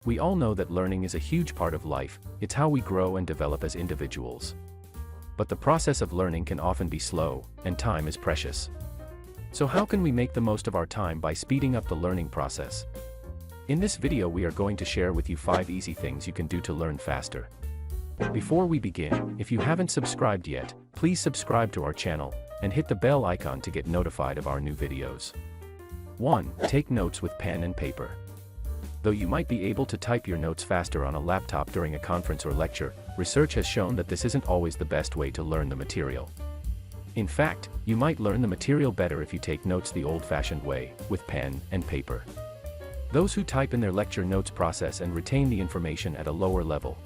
We all know that learning is a huge part of life. It's how we grow and develop as individuals. But the process of learning can often be slow, and time is precious. So how can we make the most of our time by speeding up the learning process? In this video we are going to share with you 5 easy things you can do to learn faster. Before we begin, if you haven't subscribed yet, please subscribe to our channel, and hit the bell icon to get notified of our new videos. 1. Take notes with pen and paper. Though you might be able to type your notes faster on a laptop during a conference or lecture, research has shown that this isn't always the best way to learn the material. In fact, you might learn the material better if you take notes the old-fashioned way, with pen and paper. Those who type in their lecture notes process and retain the information at a lower level.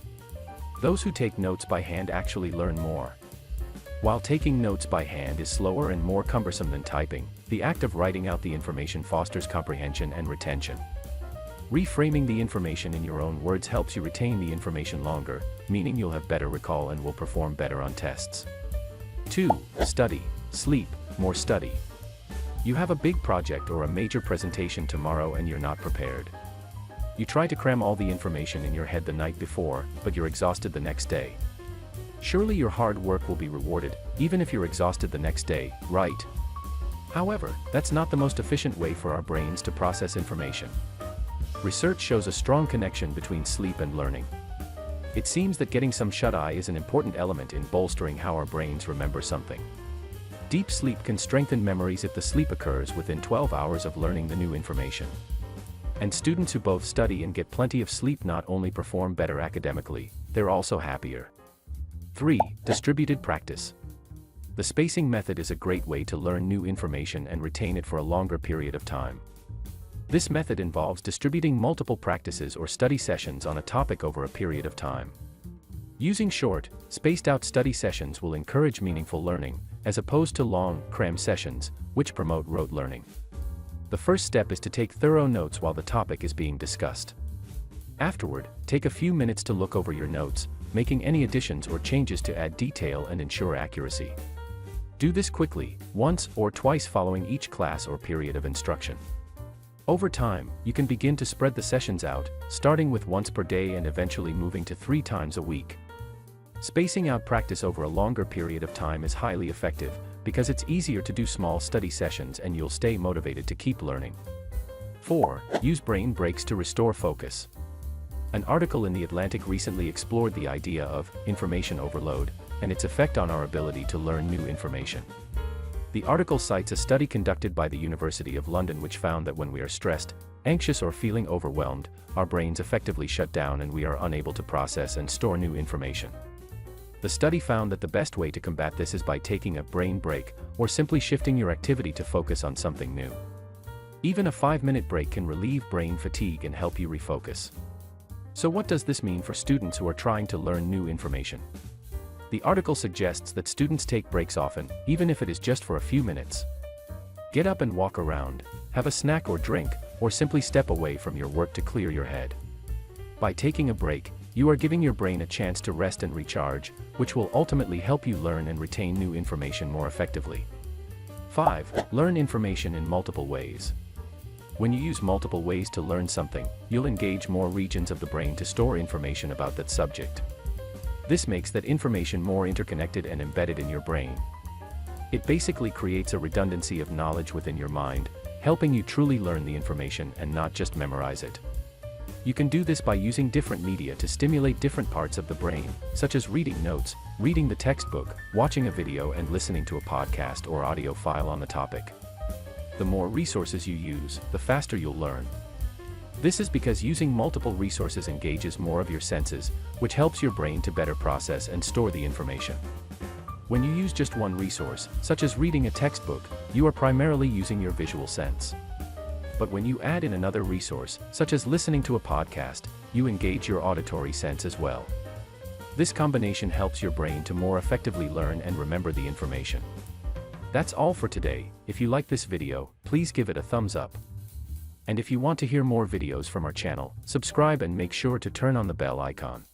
Those who take notes by hand actually learn more. While taking notes by hand is slower and more cumbersome than typing, the act of writing out the information fosters comprehension and retention. Reframing the information in your own words helps you retain the information longer, meaning you'll have better recall and will perform better on tests. 2. Study, sleep, more study. You have a big project or a major presentation tomorrow and you're not prepared. You try to cram all the information in your head the night before, but you're exhausted the next day. Surely your hard work will be rewarded, even if you're exhausted the next day, right? However, that's not the most efficient way for our brains to process information. Research shows a strong connection between sleep and learning. It seems that getting some shut-eye is an important element in bolstering how our brains remember something. Deep sleep can strengthen memories if the sleep occurs within 12 hours of learning the new information. And students who both study and get plenty of sleep not only perform better academically, they're also happier. 3. Distributed practice. The spacing method is a great way to learn new information and retain it for a longer period of time. This method involves distributing multiple practices or study sessions on a topic over a period of time. Using short, spaced-out study sessions will encourage meaningful learning, as opposed to long, cram sessions, which promote rote learning. The first step is to take thorough notes while the topic is being discussed. Afterward, take a few minutes to look over your notes, making any additions or changes to add detail and ensure accuracy. Do this quickly, once or twice following each class or period of instruction. Over time, you can begin to spread the sessions out, starting with once per day and eventually moving to 3 times a week. Spacing out practice over a longer period of time is highly effective, because it's easier to do small study sessions and you'll stay motivated to keep learning. 4. Use brain breaks to restore focus. An article in The Atlantic recently explored the idea of information overload and its effect on our ability to learn new information. The article cites a study conducted by the University of London which found that when we are stressed, anxious or feeling overwhelmed, our brains effectively shut down and we are unable to process and store new information. The study found that the best way to combat this is by taking a brain break, or simply shifting your activity to focus on something new. Even a 5-minute break can relieve brain fatigue and help you refocus. So what does this mean for students who are trying to learn new information? The article suggests that students take breaks often, even if it is just for a few minutes. Get up and walk around, have a snack or drink, or simply step away from your work to clear your head. By taking a break, you are giving your brain a chance to rest and recharge, which will ultimately help you learn and retain new information more effectively. 5. Learn information in multiple ways. When you use multiple ways to learn something, you'll engage more regions of the brain to store information about that subject. This makes that information more interconnected and embedded in your brain. It basically creates a redundancy of knowledge within your mind, helping you truly learn the information and not just memorize it. You can do this by using different media to stimulate different parts of the brain, such as reading notes, reading the textbook, watching a video and listening to a podcast or audio file on the topic. The more resources you use, the faster you'll learn. This is because using multiple resources engages more of your senses, which helps your brain to better process and store the information. When you use just one resource, such as reading a textbook, you are primarily using your visual sense. But when you add in another resource, such as listening to a podcast, you engage your auditory sense as well. This combination helps your brain to more effectively learn and remember the information. That's all for today. If you like this video, please give it a thumbs up. And if you want to hear more videos from our channel, subscribe and make sure to turn on the bell icon.